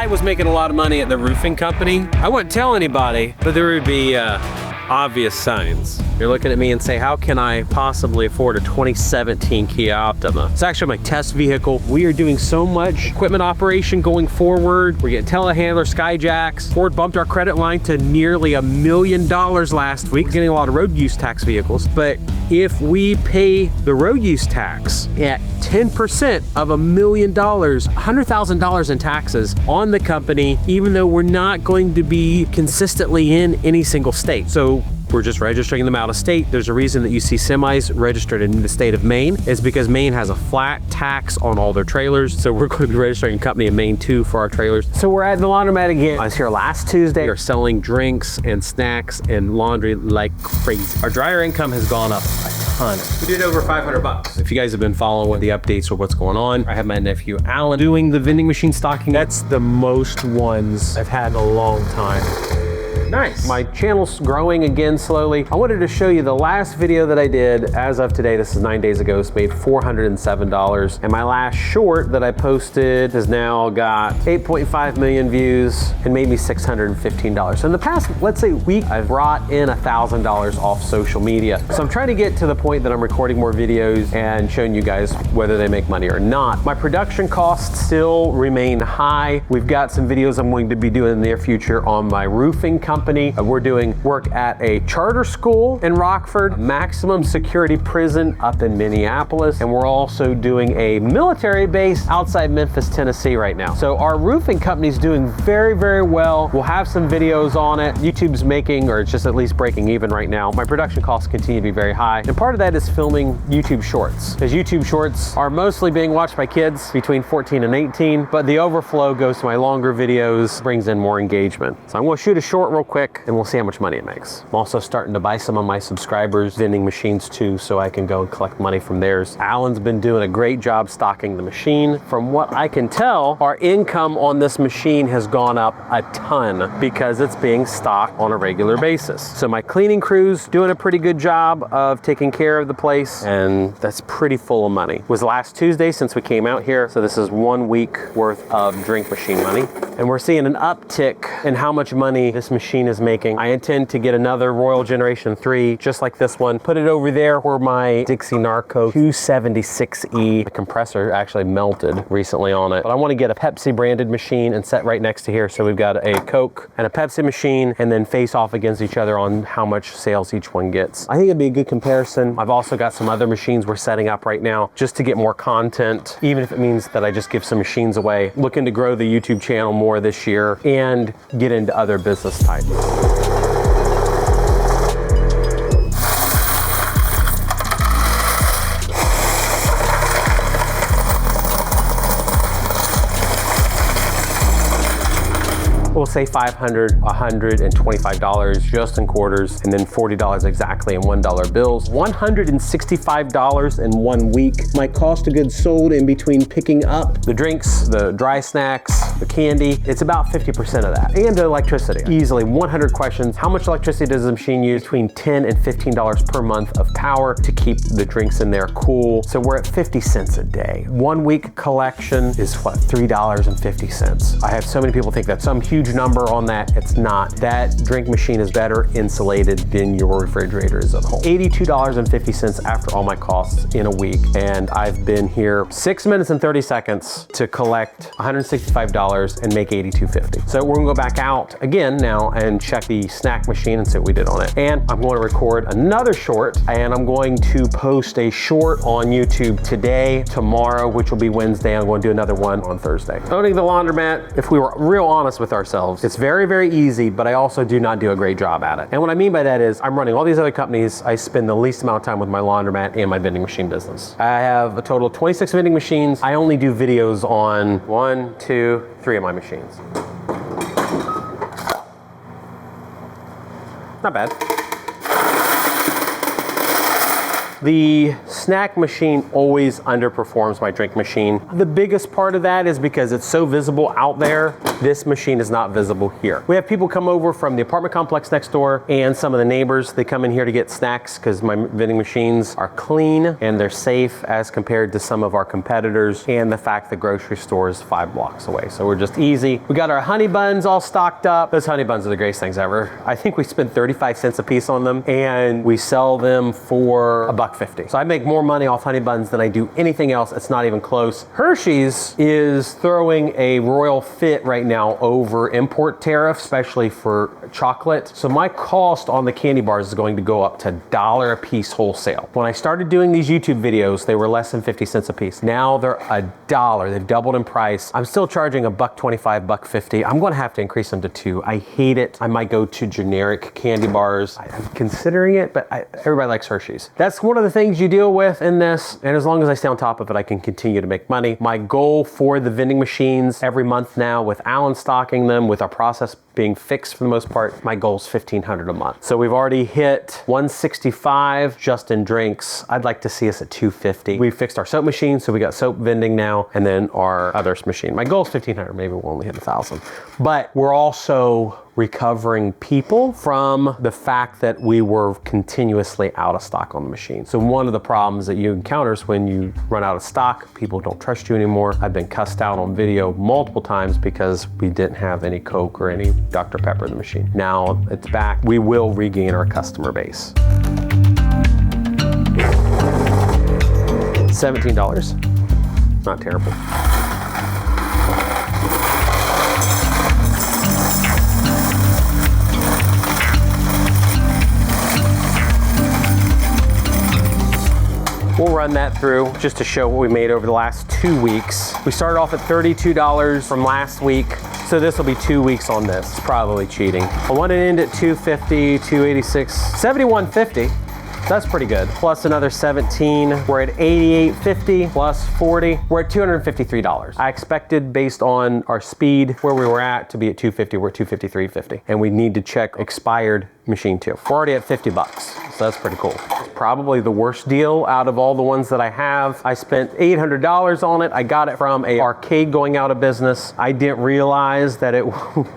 was making a lot of money at the roofing company, I wouldn't tell anybody, but there would be obvious signs. You're looking at me and say, how can I possibly afford a 2017 Kia Optima? It's actually my test vehicle. We are doing so much equipment operation going forward. We're getting telehandler, skyjacks. Ford bumped our credit line to nearly $1 million last week. We're getting a lot of road use tax vehicles. But if we pay the road use tax at 10% of $1 million, $100,000 in taxes on the company, even though we're not going to be consistently in any single state. So we're just registering them out of state. There's a reason that you see semis registered in the state of Maine, is because Maine has a flat tax on all their trailers. So we're going to be registering a company in Maine too for our trailers. So we're at the laundromat again. I was here last Tuesday. We're selling drinks and snacks and laundry like crazy. Our dryer income has gone up a ton. We did over 500 bucks. If you guys have been following the updates of what's going on, I have my nephew Alan doing the vending machine stocking. That's the most ones I've had in a long time. Nice. My channel's growing again slowly. I wanted to show you the last video that I did as of today. This is 9 days ago. It's made $407. And my last short that I posted has now got 8.5 million views and made me $615. So in the past, let's say week, I've brought in $1,000 off social media. So I'm trying to get to the point that I'm recording more videos and showing you guys whether they make money or not. My production costs still remain high. We've got some videos I'm going to be doing in the near future on my roofing company. We're doing work at a charter school in Rockford, a maximum security prison up in Minneapolis, and we're also doing a military base outside Memphis, Tennessee right now. So our roofing company's doing very, very well. We'll have some videos on it. YouTube's making, or it's just at least breaking even right now. My production costs continue to be very high. And part of that is filming YouTube shorts, because YouTube shorts are mostly being watched by kids between 14 and 18, but the overflow goes to my longer videos, brings in more engagement. So I'm gonna shoot a short real quick and we'll see how much money it makes. I'm also starting to buy some of my subscribers vending machines too, so I can go and collect money from theirs. Alan's been doing a great job stocking the machine. From what I can tell, our income on this machine has gone up a ton because it's being stocked on a regular basis. So my cleaning crew's doing a pretty good job of taking care of the place, and that's pretty full of money. It was last Tuesday since we came out here, so this is 1 week worth of drink machine money. And we're seeing an uptick in how much money this machine is making. I intend to get another Royal Generation 3, just like this one, put it over there where my Dixie Narco 276E, the compressor actually melted recently on it. But I want to get a Pepsi branded machine and set right next to here. So we've got a Coke and a Pepsi machine, and then face off against each other on how much sales each one gets. I think it'd be a good comparison. I've also got some other machines we're setting up right now just to get more content, even if it means that I just give some machines away. Looking to grow the YouTube channel more this year and get into other business types. We'll say $500, $125 just in quarters, and then $40 exactly in $1 bills. $165 in 1 week. My cost of goods sold in between picking up the drinks, the dry snacks, the candy, it's about 50% of that. And the electricity. Easily 100 questions. How much electricity does the machine use? Between $10 and $15 per month of power to keep the drinks in there cool. So we're at 50 cents a day. 1 week collection is what, $3.50. I have so many people think that's some huge number on that. It's not. That drink machine is better insulated than your refrigerator is at home. $82.50 after all my costs in a week. And I've been here 6 minutes and 30 seconds to collect $165 and make $82.50. So we're gonna go back out again now and check the snack machine and see what we did on it. And I'm going to record another short, and I'm going to post a short on YouTube today, tomorrow, which will be Wednesday. I'm going to do another one on Thursday. Owning the laundromat, if we were real honest with ourselves, it's very, very easy, but I also do not do a great job at it. And what I mean by that is I'm running all these other companies. I spend the least amount of time with my laundromat and my vending machine business. I have a total of 26 vending machines. I only do videos on 1, 2, 3 of my machines. Not bad. The snack machine always underperforms my drink machine. The biggest part of that is because it's so visible out there, this machine is not visible here. We have people come over from the apartment complex next door and some of the neighbors. They come in here to get snacks because my vending machines are clean and they're safe as compared to some of our competitors, and the fact the grocery store is 5 blocks away. So we're just easy. We got our honey buns all stocked up. Those honey buns are the greatest things ever. I think we spend 35 cents a piece on them and we sell them for $1.50. So I make more money off honey buns than I do anything else. It's not even close. Hershey's is throwing a royal fit right now over import tariffs, especially for chocolate. So my cost on the candy bars is going to go up to $1 a piece wholesale. When I started doing these YouTube videos, they were less than 50 cents a piece. Now they're $1. They've doubled in price. I'm still charging $1.25, $1.50. I'm going to have to increase them to $2. I hate it. I might go to generic candy bars. I'm considering it, but everybody likes Hershey's. That's one of the things you deal with in this. And as long as I stay on top of it, I can continue to make money. My goal for the vending machines every month now, with Alan stocking them, with our process being fixed for the most part, my goal is $1,500 a month. So we've already hit $165 just in drinks. I'd like to see us at $250. We fixed our soap machine, so we got soap vending now, and then our other machine. My goal is $1,500. Maybe we'll only hit $1,000. But we're also recovering people from the fact that we were continuously out of stock on the machine. So one of the problems that you encounter is when you run out of stock, people don't trust you anymore. I've been cussed out on video multiple times because we didn't have any Coke or any Dr. Pepper in the machine. Now it's back. We will regain our customer base. $17. Not terrible. We'll run that through just to show what we made over the last 2 weeks. We started off at $32 from last week, so this will be 2 weeks on this. It's probably cheating. I want to end at $250, $286, $71.50. That's pretty good. Plus another 17, we're at $88.50 plus 40, we're at $253. I expected, based on our speed where we were at, to be at $250, we're at $253.50. And we need to check expired machine too. We're already at $50, so that's pretty cool. It's probably the worst deal out of all the ones that I have. I spent $800 on it. I got it from an arcade going out of business. I didn't realize that it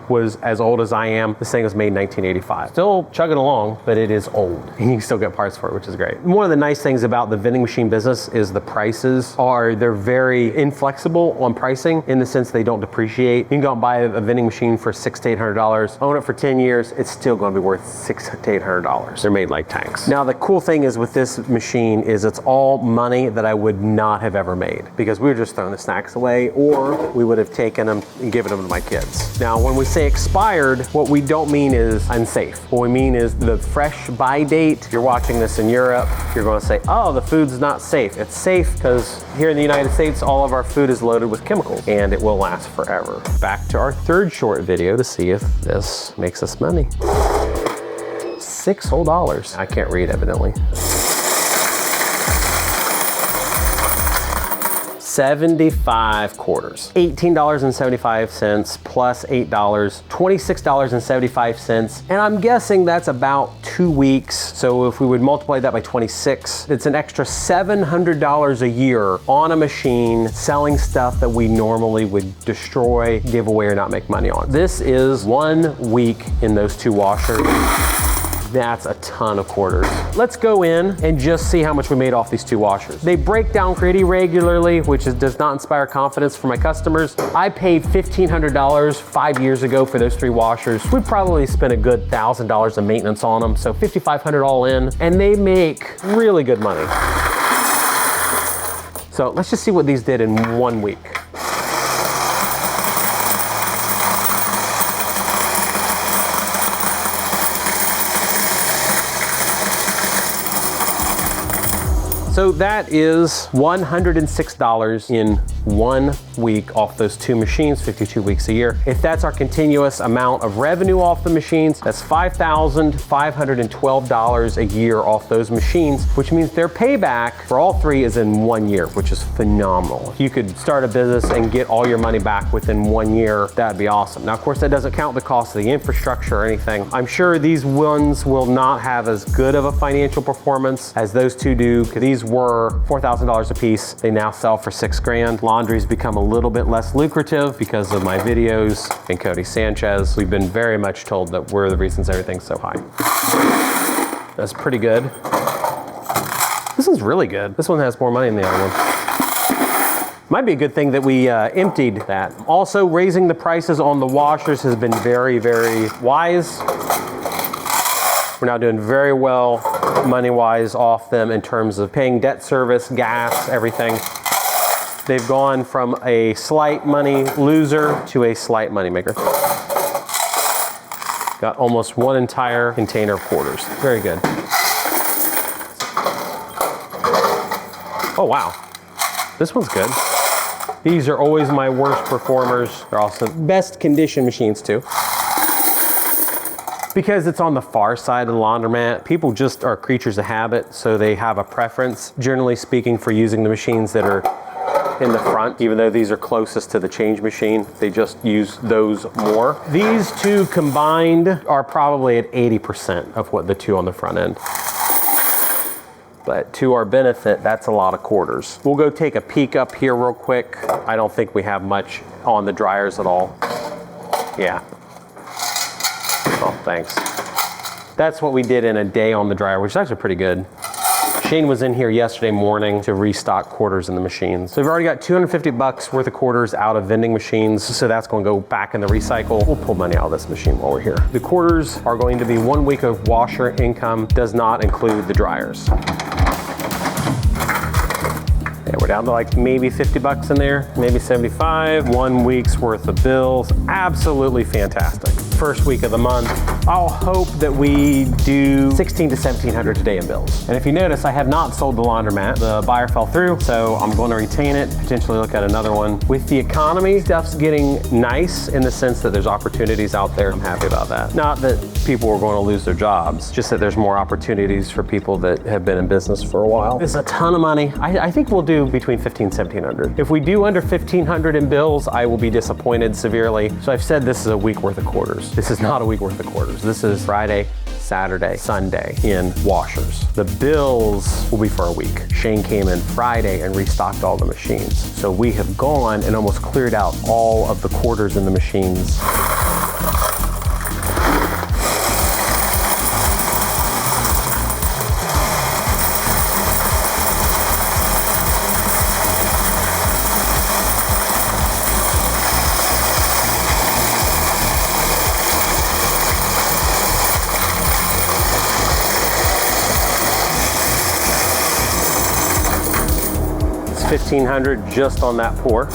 was as old as I am. This thing was made in 1985. Still chugging along, but it is old. And you can still get parts for it, which is great. One of the nice things about the vending machine business is the prices they're very inflexible on pricing, in the sense they don't depreciate. You can go and buy a vending machine for $600 to $800, own it for 10 years, it's still going to be worth $600 to $800. They're made like tanks. Now the cool thing is with this machine is it's all money that I would not have ever made, because we were just throwing the snacks away, or we would have taken them and given them to my kids. Now when we say expired, what we don't mean is unsafe. What we mean is the fresh buy date. If you're watching this in Europe, you're going to say, oh, the food's not safe. It's safe because here in the United States, all of our food is loaded with chemicals and it will last forever. Back to our third short video to see if this makes us money. $6 whole. I can't read, evidently. 75 quarters. $18.75 plus $8, $26.75. And I'm guessing that's about 2 weeks. So if we would multiply that by 26, it's an extra $700 a year on a machine selling stuff that we normally would destroy, give away, or not make money on. This is 1 week in those 2 washers. That's a ton of quarters. Let's go in and just see how much we made off these 2 washers. They break down pretty regularly, which does not inspire confidence for my customers. I paid $1,500 5 years ago for those 3 washers. We probably spent a good $1,000 of maintenance on them, so $5,500 all in, and they make really good money. So let's just see what these did in 1 week. So that is $106 in 1 week off those 2 machines, 52 weeks a year. If that's our continuous amount of revenue off the machines, that's $5,512 a year off those machines, which means their payback for all 3 is in 1 year, which is phenomenal. If you could start a business and get all your money back within 1 year, that'd be awesome. Now, of course, that doesn't count the cost of the infrastructure or anything. I'm sure these ones will not have as good of a financial performance as those 2 do, because these were $4,000 a piece. They now sell for $6,000. Laundry's become a little bit less lucrative because of my videos and Cody Sanchez. We've been very much told that we're the reasons everything's so high. That's pretty good. This one's really good. This one has more money than the other one. Might be a good thing that we emptied that. Also, raising the prices on the washers has been very, very wise. We're now doing very well money-wise off them in terms of paying debt service, gas, everything. They've gone from a slight money loser to a slight money maker. Got almost 1 entire container of quarters. Very good. Oh, wow. This one's good. These are always my worst performers. They're also best condition machines too. Because it's on the far side of the laundromat, people just are creatures of habit, so they have a preference, generally speaking, for using the machines that are in the front. Even though these are closest to the change machine, they just use those more. These 2 combined are probably at 80% of what the 2 on the front end. But to our benefit, that's a lot of quarters. We'll go take a peek up here real quick. I don't think we have much on the dryers at all. Yeah. Oh, thanks. That's what we did in a day on the dryer, which is actually pretty good. Shane was in here yesterday morning to restock quarters in the machines. So we've already got $250 worth of quarters out of vending machines, so that's going to go back in the recycle. We'll pull money out of this machine while we're here. The quarters are going to be 1 week of washer income, does not include the dryers. Yeah, we're down to like maybe $50 in there, maybe 75. 1 week's worth of bills, absolutely fantastic. First week of the month, I'll hope that we do $1,600 to $1,700 today in bills. And if you notice, I have not sold the laundromat. The buyer fell through, so I'm going to retain it, potentially look at another one. With the economy, stuff's getting nice in the sense that there's opportunities out there. I'm happy about that. Not that people are going to lose their jobs, just that there's more opportunities for people that have been in business for a while. It's a ton of money. I think we'll do between $1,500 and $1,700. If we do under $1,500 in bills, I will be disappointed severely. So I've said this is a week worth of quarters. This is not a week worth of quarters. This is Friday, Saturday, Sunday in washers. The bills will be for a week. Shane came in Friday and restocked all the machines. So we have gone and almost cleared out all of the quarters in the machines. $1,500 just on that pour.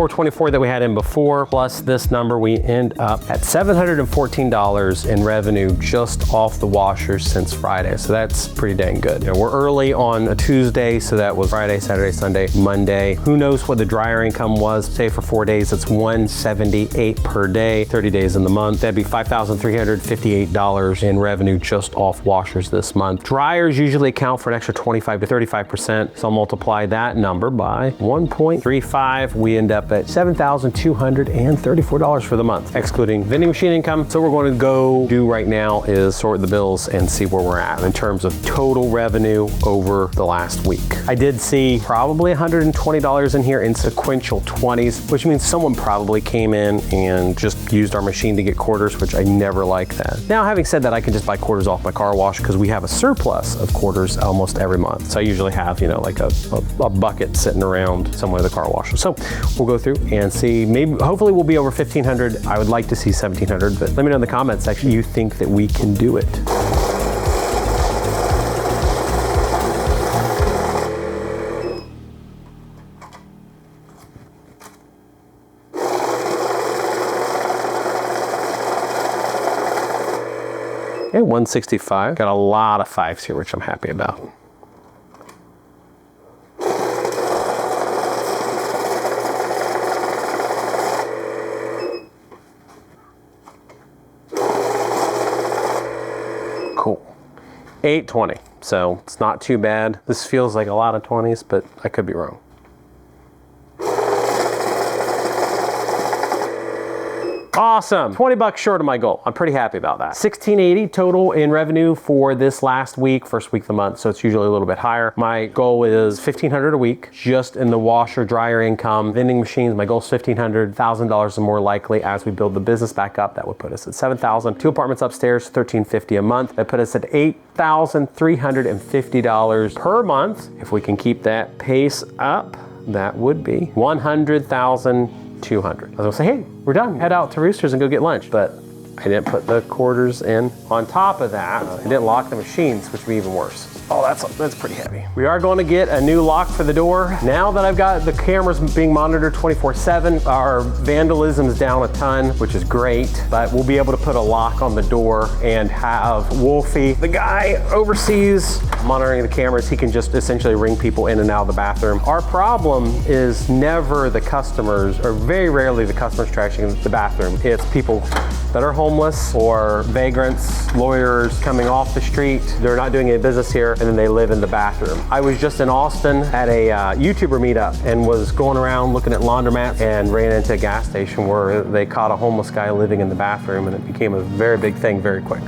$424 that we had in before, plus this number, we end up at $714 in revenue just off the washers since Friday. So that's pretty dang good. You know, we're early on a Tuesday, so that was Friday, Saturday, Sunday, Monday. Who knows what the dryer income was? Say for 4 days, it's $178 per day, 30 days in the month. That'd be $5,358 in revenue just off washers this month. Dryers usually account for an extra 25 to 35%. So I'll multiply that number by 1.35. We end up at $7,234 for the month, excluding vending machine income. So what we're going to go do right now is sort the bills and see where we're at in terms of total revenue over the last week. I did see probably $120 in here in sequential 20s, which means someone probably came in and just used our machine to get quarters, which I never like that. Now, having said that, I can just buy quarters off my car wash because we have a surplus of quarters almost every month. So I usually have, you know, like a bucket sitting around somewhere at the car wash. So we'll go through and see, maybe, hopefully we'll be over 1,500. I would like to see 1,700, but let me know in the comments section you think that we can do it. Okay, 165. Got a lot of 5s here, which I'm happy about. Cool. 820. So it's not too bad. This feels like a lot of 20s, but I could be wrong. Awesome, 20 bucks short of my goal. I'm pretty happy about that. 1680 total in revenue for this last week, first week of the month, so it's usually a little bit higher. My goal is 1,500 a week, just in the washer, dryer income. Vending machines, my goal is 1,500, $1,000 or more likely as we build the business back up. That would put us at 7,000. 2 apartments upstairs, $1,350 a month. That put us at $8,350 per month. If we can keep that pace up, that would be $100,200. I was gonna say, hey, we're done. Head out to Roosters and go get lunch. But I didn't put the quarters in. On top of that, I didn't lock the machines, which would be even worse. Oh, that's pretty heavy. We are going to get a new lock for the door. Now that I've got the cameras being monitored 24/7, our vandalism is down a ton, which is great, but we'll be able to put a lock on the door and have Wolfie, the guy overseas monitoring the cameras, he can just essentially ring people in and out of the bathroom. Our problem is never the customers, or very rarely the customers trashing the bathroom. It's people that are homeless or vagrants, lawyers coming off the street. They're not doing any business here, and then they live in the bathroom. I was just in Austin at a YouTuber meetup and was going around looking at laundromats and ran into a gas station where they caught a homeless guy living in the bathroom, and it became a very big thing very quick.